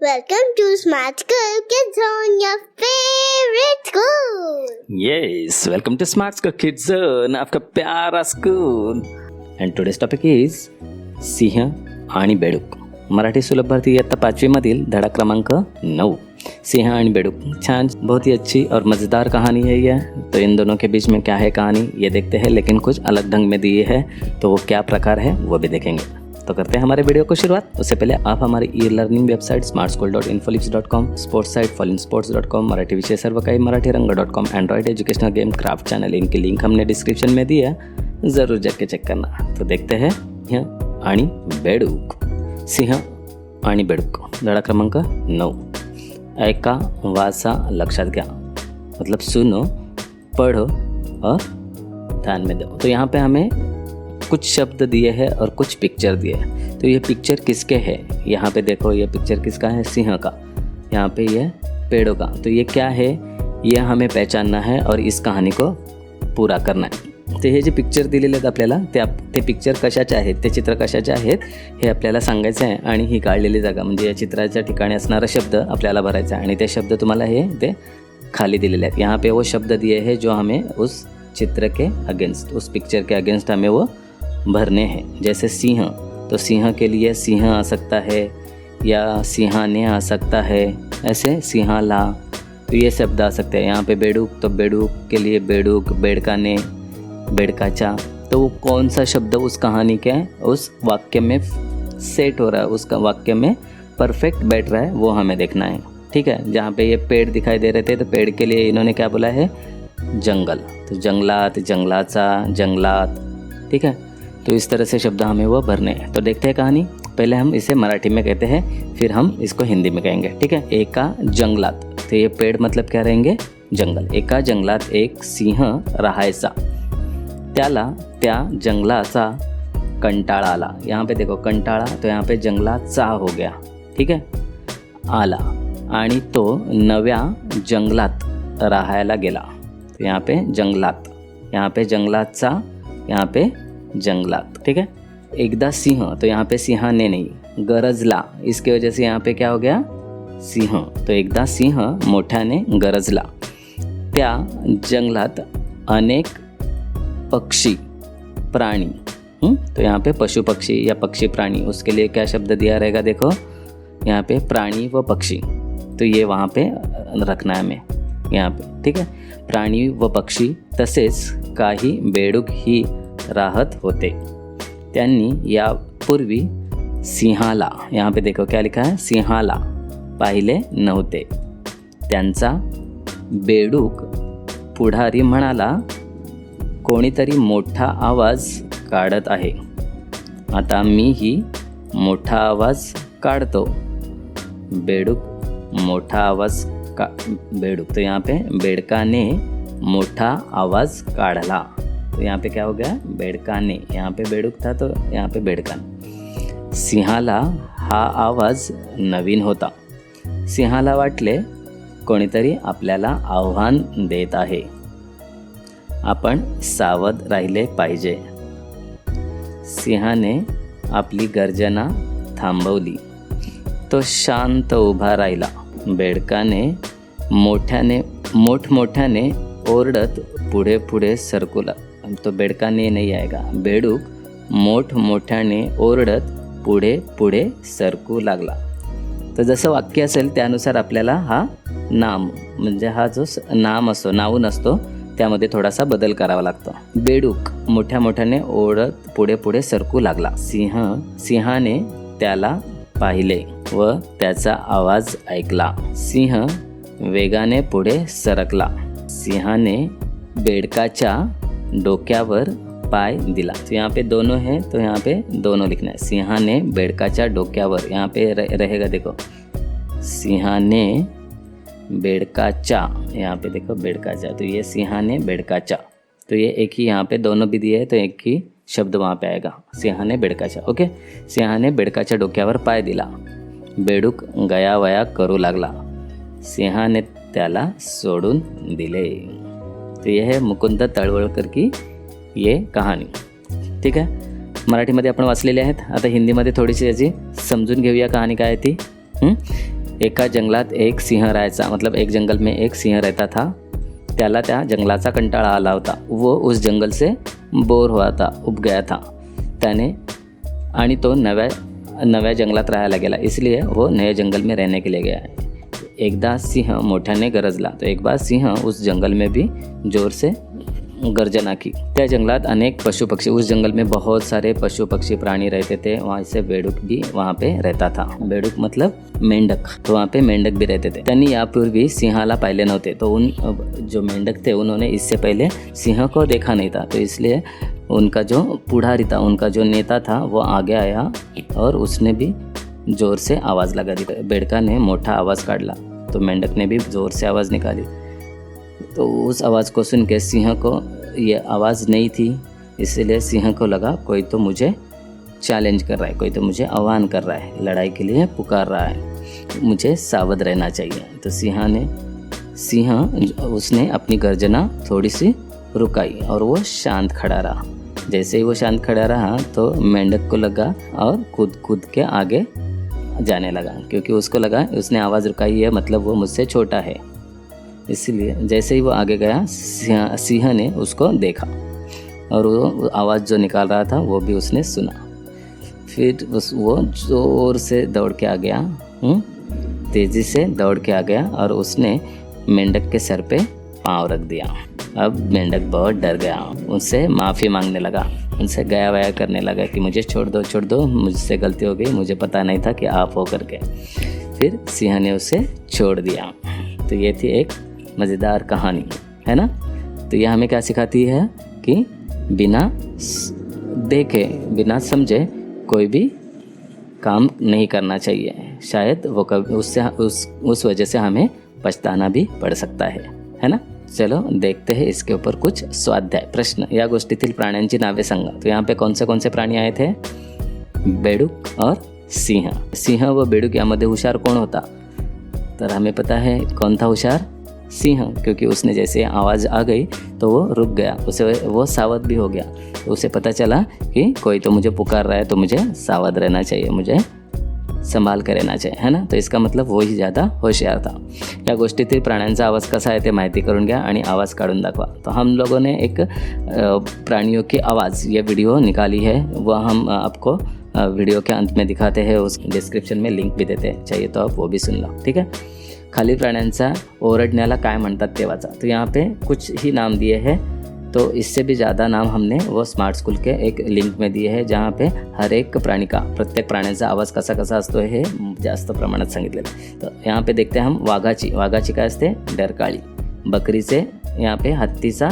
Welcome to Smart School Kids Zone, your favorite school. Yes, welcome to Smart School Kids Zone, आपका प्यारा school. And today's topic is सिंह आणि बेडूक. मराठी सुलभ भारती इयत्ता 5वी मधील धडा क्रमांक 9. सिंह आणि बेडूक. छान, बहुत ही अच्छी और मज़ेदार कहानी है ये. तो इन दोनों के बीच में क्या है कहानी ये देखते हैं, लेकिन कुछ अलग ढंग में दी है, तो वो क्या प्रकार है वो भी देखेंगे. तो करते हैं हमारे वीडियो को शुरुआत. उससे पहले आप हमारी e learning website smartschool.infolips.com, sports site fallinsports.com, Marathi विषय सर्व काही मराठीरंग.com, Android educational game craft channel, इनकी लिंक हमने डिस्क्रिप्शन में दी है, ज़रूर जाके चेक करना. तो देखते हैं सिंह आणि बेडूक. सिंह आणि बेडूक, धडा क्रमांक 9. ऐका, वाचा, लक्षात घ्या. मतलब सुनो, पढ़ो और ध्यान में दो. तो यहाँ पे हमें कुछ शब्द दिए हैं और कुछ पिक्चर दिए हैं. तो ये पिक्चर किसके हैं? यहाँ पे देखो, ये पिक्चर किसका है? सिंह का. यहाँ पे ये पेड़ों का. तो ये क्या है ये हमें पहचानना है और इस कहाणी को पूरा करना आहे. तर हे जे पिक्चर दिलेले आहेत आपल्याला, ते पिक्चर कशाचे आहेत, ते चित्र कशाचे आहेत हे आपल्याला सांगायचं आहे. आणि ही काढलेली जागा म्हणजे या चित्राच्या ठिकाणी असणारा शब्द आपल्याला भरायचा आहे. आणि ते शब्द तुम्हाला ते खाली दिलेले आहेत. यहाँ पे वो शब्द दिए हैं जो हमें उस चित्र के अगेंस्ट, उस पिक्चर के अगेंस्ट हमें वो भरने हैं. जैसे सिंह, तो सिंह के लिए सिंह आ सकता है या सिंहाने आ सकता है, ऐसे सिंहाला, तो ये शब्द आ सकते हैं. यहाँ पे बेडूक, तो बेडूक के लिए बेडूक, बेड़काने, बेड़काचा. तो वो कौन सा शब्द उस कहानी के उस वाक्य में सेट हो रहा है, उसका वाक्य में परफेक्ट बैठ रहा है, वो हमें देखना है. ठीक है. जहाँ पे ये पेड़ दिखाई दे रहे थे, तो पेड़ के लिए इन्होंने क्या बोला है? जंगल. तो जंगलात, जंगलाचा, जंगलात. ठीक है. तो इस तरह से शब्द हमें वो भरने हैं. तो देखते हैं कहानी. पहले हम इसे मराठी में कहते हैं, फिर हम इसको हिंदी में कहेंगे. ठीक है. एका जंगलात, तो ये पेड़ मतलब क्या रहेंगे? जंगल. एका जंगलात एक सिंह राहायचा, त्याला त्या जंगलाचा कंटाळा आला. यहाँ पे देखो कंटाळा, तो यहाँ पे जंगलाचा हो गया. ठीक है. आला आणि तो नव्या जंगलात राहायला गेला. तो यहाँ पे जंगलात, यहाँ पे जंगलाचा, यहाँ पे जंगलात. ठीक है. एकदा सिंह, तो यहाँ पे सिंहाने नहीं, गरजला, इसके वजह से यहाँ पे क्या हो गया? सिंह. तो एकदा सिंह मोठ्याने गरजला. त्या जंगलात अनेक पक्षी प्राणी. तो यहाँ पे पशु पक्षी या पक्षी प्राणी, उसके लिए क्या शब्द दिया रहेगा? देखो यहाँ पे प्राणी व पक्षी, तो ये वहाँ पे रखना है हमें यहाँ पे. ठीक है. प्राणी व पक्षी तसेच काही बेडूक ही राहत होते. त्यांनी यापूर्वी सिंहाला, यहाँ पे देखो क्या लिखा है? सिंहाला पाहिले नव्हते. त्यांचा बेडूक पुढारी म्हणाला, कोणीतरी मोठा आवाज काढत आहे, आता मीही मोठा आवाज काढतो. बेडूक मोठा आवाज बेडूक, तो यहाँ पे बेडकाने मोठा आवाज काढला. तो यहाँ पे क्या हो गया? बेडकाने. यहाँ पे बेडूक था, तो यहाँ पे बेडकाने. सिंहाला हा आवाज नवीन होता. सिंहाला वाटले कोणीतरी आपल्याला आव्हान देत आहे, आपण सावध राहिले पाहिजे. सिंहाने आपली गर्जना थांबवली, तो शांत उभा राहिला. बेडकाने मोठमोठ्याने ओरडत पुढे पुढे सरकू लागला. तो बेडकाने नहीं आएगा, बेडूक मोठमोठ्याने ओरडत पुढे पुढे सरकू लागला. तर जसं वाक्य असेल त्यानुसार आपल्याला हा नाम, म्हणजे हा जो नाम असतो, नाऊन असतो, त्यामध्ये थोडासा बदल करावा लागतो. बेडूक मोठ्याने ओरडत पुढे पुढे सरकू लागला. सिंहाने त्याला पाहिले व त्याचा आवाज ऐकला. सिंह वेगाने पुढे सरकला. सिंहाने बेडकाच्या डोक्यावर पाय दिला. तो यहाँ पे दोनों है, तो यहाँ पे दोनों लिखना है. सिंहाने बेडकाच्या डोक्यावर, यहाँ पे रहेगा देखो, सिंहाने बेडकाच्या, यहाँ पे देखो बेडकाच्या, तो ये सिंहाने बेडकाच्या, तो ये एक ही यहाँ पे दोनों भी दिए है, तो एक ही शब्द वहाँ पे आएगा, सिंहाने बेडकाच्या. ओके. सिंहाने बेडकाच्या डोक्यावर पाय दिला. बेडूक गयावया करू लागला. सिंहाने त्याला सोडून दिले. तो ये है मुकुंद तळवळकर की ये कहाणी. ठीक आहे. मराठीमध्ये आपण वाचलेले आहेत. आता हिंदीमध्ये थोडीशी याची समजून घेऊया कहाणी काय ती. एका जंगलात एक सिंह राहायचा, मतलब एक जंगल में एक सिंह रहता था. त्याला त्या जंगलाचा कंटाळा आला होता. वो उस जंगल से बोर हुआ था, उब गया था. त्याने आणि तो नव्या जंगलात राहायला गेला, इसलिए वो नए जंगल में रहने के लिए गया. एकदा सिंह मोठ्याने गरजला, तो एक बार सिंह उस जंगल में भी जोर से गर्जना की. त्या जंगलात अनेक पशु पक्षी, उस जंगल में बहुत सारे पशु पक्षी प्राणी रहते थे. वहाँ से बेडूक भी वहाँ पे रहता था. बेडूक मतलब मेंढक, तो वहाँ पे मेंढक भी रहते थे. त्यांनी यापूर्वी सिंहाला पाहिले नव्हते, तो उन जो मेंढक थे उन्होंने इससे पहले सिंह को देखा नहीं था. तो इसलिए उनका जो पुढ़ारी था, उनका जो नेता था, वो आगे आया और उसने भी जोर से आवाज़ लगा दी. बेडका ने मोटा आवाज़ काढला, तो मेंढक ने भी जोर से आवाज़ निकाली. तो उस आवाज़ को सुन के सिंह को ये आवाज़ नहीं थी, इसलिए सिंह को लगा कोई तो मुझे चैलेंज कर रहा है, कोई तो मुझे आह्वान कर रहा है, लड़ाई के लिए पुकार रहा है, मुझे सावध रहना चाहिए. तो सिंह उसने अपनी गर्जना थोड़ी सी रुकाई और वो शांत खड़ा रहा. जैसे ही वो शांत खड़ा रहा तो मेंढक को लगा और कूद के आगे जाने लगा, क्योंकि उसको लगा उसने आवाज़ रुकाई है मतलब वो मुझसे छोटा है. इसलिए जैसे ही वो आगे गया, सिंह ने उसको देखा और वो आवाज़ जो निकाल रहा था वो भी उसने सुना. फिर वो ज़ोर से दौड़ के आ गया, तेज़ी से दौड़ के आ गया और उसने मेंढक के सर पे पाँव रख दिया. अब मेंढक बहुत डर गया, उनसे माफ़ी मांगने लगा, उनसे गया वया करने लगा कि मुझे छोड़ दो, मुझसे गलती हो गई, मुझे पता नहीं था कि आप हो करके. फिर सिंह ने उसे छोड़ दिया. तो ये थी एक मज़ेदार कहानी, है ना. तो यह हमें क्या सिखाती है कि बिना देखे, बिना समझे कोई भी काम नहीं करना चाहिए. शायद वो कभी उस वजह से हमें पछताना भी पड़ सकता है ना. चलो देखते हैं इसके ऊपर कुछ स्वाध्याय प्रश्न. या गोष्टीतील प्राण्यांची नावे सांगा. तो यहाँ पे कौन से प्राणी आए थे? बेडूक और सिंह. सिंह व बेडूक यामध्ये हुशार कौन होता? तर हमें पता है कौन था हुशार? सिंह, क्योंकि उसने जैसे आवाज़ आ गई तो वो रुक गया, वो सावध भी हो गया. तो उसे पता चला कि कोई तो मुझे पुकार रहा है, तो मुझे सावध रहना चाहिए, मुझे संभाल कर रहना चाहिए, है ना. तो इसका मतलब वही ज़्यादा होशियार था. या गोष्टीतील प्राण्यांचा आवाज़ कसा आहे ते माहिती करून घ्या आणि आवाज़ काढून दाखवा. तो हम लोगों ने एक प्राणियों की आवाज़ ये वीडियो निकाली है, वह हम आपको वीडियो के अंत में दिखाते हैं, उस डिस्क्रिप्शन में लिंक भी देते हैं, चाहिए तो आप वो भी सुन लो, ठीक है. खाली प्राण्यांचा ओरडण्याला काय म्हणतात ते वाचा. तो यहाँ पे कुछ ही नाम दिए हैं, तो इससे भी ज़्यादा नाम हमने वो स्मार्ट स्कूल के एक लिंक में दिए हैं, जहाँ पे हर एक प्राणी का, प्रत्येक प्राण्याचा आवाज़ कसा असतो हे जास्त प्रमाणात सांगितलेलं. तो यहाँ पे देखते हैं हम वाघाची काय असते? डरकाळी. बकरीचे यहाँ पे हत्तीचा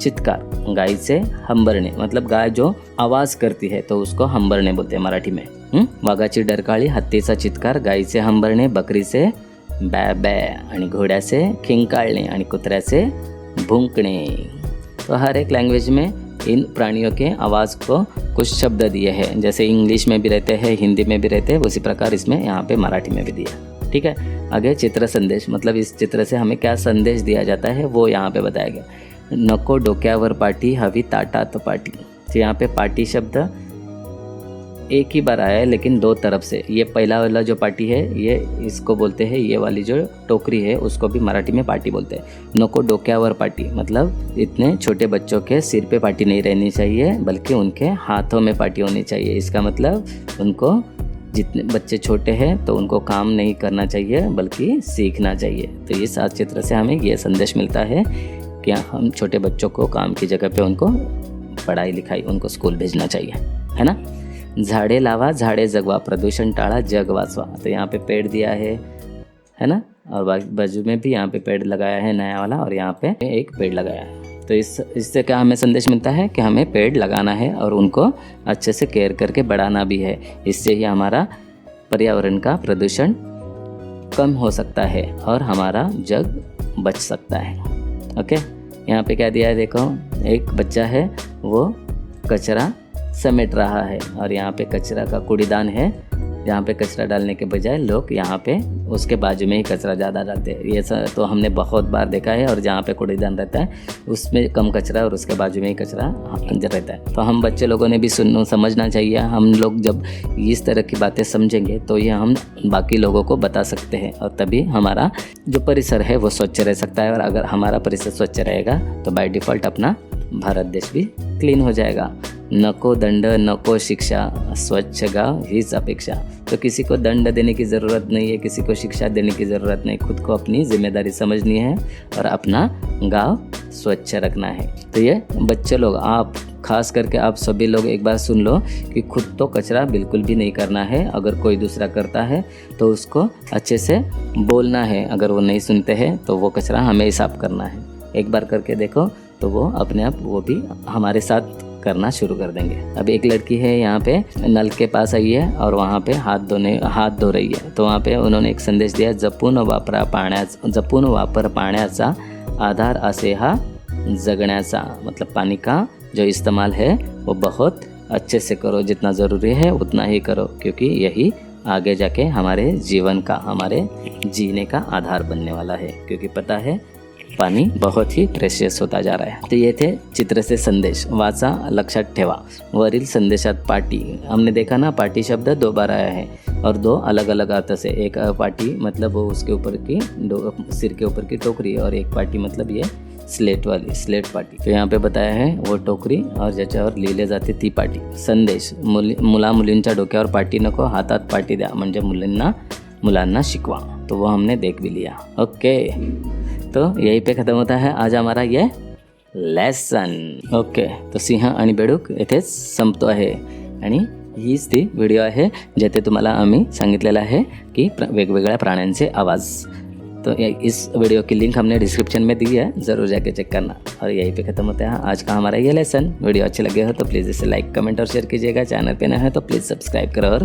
चित्कार. गायचे हंबरणे, मतलब गाय जो आवाज़ करती है तो उसको हंबरणे बोलते हैं मराठी में. वाघाची डरकाळी, हत्तीचा चित्कार, गायचे हंबरणे, बकरीचे बॅ बॅ आणि घोड्याचे खिंकाळणे आणि कुत्र्याचे भुंकणे. तो हर एक लैंग्वेज में इन प्राणियों के आवाज़ को कुछ शब्द दिए हैं, जैसे इंग्लिश में भी रहते हैं, हिंदी में भी रहते हैं, उसी प्रकार इसमें यहाँ पे मराठी में भी दिया, ठीक है. आगे चित्र संदेश, मतलब इस चित्र से हमें क्या संदेश दिया जाता है वो यहाँ पे बताया गया. नको डोक्यावर पाटी, हवी ताटात पाटी. तो यहाँ पे पाटी शब्द एक ही बार आया है लेकिन दो तरफ से. ये पहला वाला जो पाटी है ये इसको बोलते हैं, ये वाली जो टोकरी है उसको भी मराठी में पाटी बोलते हैं. नको डोक्यावर पाटी, मतलब इतने छोटे बच्चों के सिर पे पाटी नहीं रहनी चाहिए, बल्कि उनके हाथों में पाटी होनी चाहिए. इसका मतलब उनको, जितने बच्चे छोटे हैं तो उनको काम नहीं करना चाहिए बल्कि सीखना चाहिए. तो इस चित्र से हमें ये संदेश मिलता है कि हम छोटे बच्चों को काम की जगह पे उनको पढ़ाई लिखाई, उनको स्कूल भेजना चाहिए, है ना. झाड़े लावा, झाड़े जगवा, प्रदूषण टाळा, जग वाचवा. तो यहाँ पे पेड़ दिया है ना, और बाजू में भी यहाँ पे पेड़ लगाया है नया वाला, और यहाँ पे एक पेड़ लगाया है. तो इससे क्या हमें संदेश मिलता है कि हमें पेड़ लगाना है और उनको अच्छे से केयर करके बढ़ाना भी है. इससे ही हमारा पर्यावरण का प्रदूषण कम हो सकता है और हमारा जग बच सकता है. ओके, यहाँ पे क्या दिया है देखो, एक बच्चा है वो कचरा समेट रहा है और यहाँ पे कचरा का कूड़ेदान है यहाँ पे कचरा डालने के बजाय लोग यहाँ पे उसके बाजू में ही कचरा ज़्यादा डालते हैं। ये तो हमने बहुत बार देखा है। और जहाँ पे कूड़ेदान रहता है उसमें कम कचरा और उसके बाजू में ही कचरा रहता है। तो हम बच्चे लोगों ने भी समझना चाहिए। हम लोग जब इस तरह की बातें समझेंगे तो ये हम बाकी लोगों को बता सकते हैं और तभी हमारा जो परिसर है वो स्वच्छ रह सकता है। और अगर हमारा परिसर स्वच्छ रहेगा तो बाय डिफ़ॉल्ट अपना भारत देश भी क्लीन हो जाएगा। नको दंड नको शिक्षा, स्वच्छ गाँव हीच अपेक्षा। तो किसी को दंड देने की ज़रूरत नहीं है, किसी को शिक्षा देने की ज़रूरत नहीं। खुद को अपनी जिम्मेदारी समझनी है और अपना गाँव स्वच्छ रखना है। तो ये बच्चे लोग, आप खास करके आप सभी लोग एक बार सुन लो कि खुद तो कचरा बिल्कुल भी नहीं करना है। अगर कोई दूसरा करता है तो उसको अच्छे से बोलना है। अगर वो नहीं सुनते हैं तो वो कचरा हमें ही साफ करना है। एक बार करके देखो तो वो अपने आप वो भी हमारे साथ करना शुरू कर देंगे। अब एक लड़की है यहाँ पे नल के पास आई है और वहाँ पे हाथ धो रही है। तो वहाँ पे उन्होंने एक संदेश दिया, जपून वापर पाण्याचा आधार असे हा जगण्याचा। मतलब पानी का जो इस्तेमाल है वो बहुत अच्छे से करो, जितना ज़रूरी है उतना ही करो, क्योंकि यही आगे जाके हमारे जीवन का, हमारे जीने का आधार बनने वाला है। क्योंकि पता है पाणी बहुत ही प्रेशियस होता जा रहा है। तो ये थे चित्र से संदेश, वाचा, लक्षात ठेवा। वरील संदेशात पाटी, हमने देखा ना पाटी शब्द 2 बार आया है और 2 अलग अलग अर्थ से। एक पाटी मतलब वो उसके ऊपर की सिर के ऊपर की टोकरी, और एक पाटी मतलब ये स्लेट पाटी। तो यहाँ पे बताया है वो टोकरी और ज्याच्यावर लिहिले जाते ती पाटी। संदेश, मुला मुलींच्या डोक्यावर पाटी नको, हातात पाटी द्या, म्हणजे मुलांना शिकवा। तो वो हमने देख भी लिया। ओके, तो यहीं पे ख़त्म होता है आज हमारा ये लेसन। ओके, तो सिंह आणि बेडूक येथेच संपतो आहे आणि हीच ती व्हिडिओ आहे जेथे तुम्हाला आम्ही सांगितलेलं आहे की वेगवेगळ्या प्राण्यांचे आवाज़। तो इस वीडियो की लिंक हमने डिस्क्रिप्शन में दी है, ज़रूर जाके चेक करना। और यहीं पे ख़त्म होता है आज का हमारा ये लेसन। वीडियो अच्छे लगे हो तो प्लीज़ इसे लाइक, कमेंट और शेयर कीजिएगा। चैनल पे नए हैं तो प्लीज़ सब्सक्राइब करो और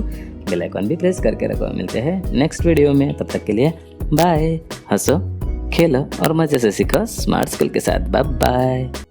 बेल आइकन भी प्रेस करके रखो। मिलते हैं नेक्स्ट वीडियो में, तब तक के लिए बाय। हंसो, खेलो और मज़े से सीखो स्मार्ट स्कूल के साथ। Bye bye.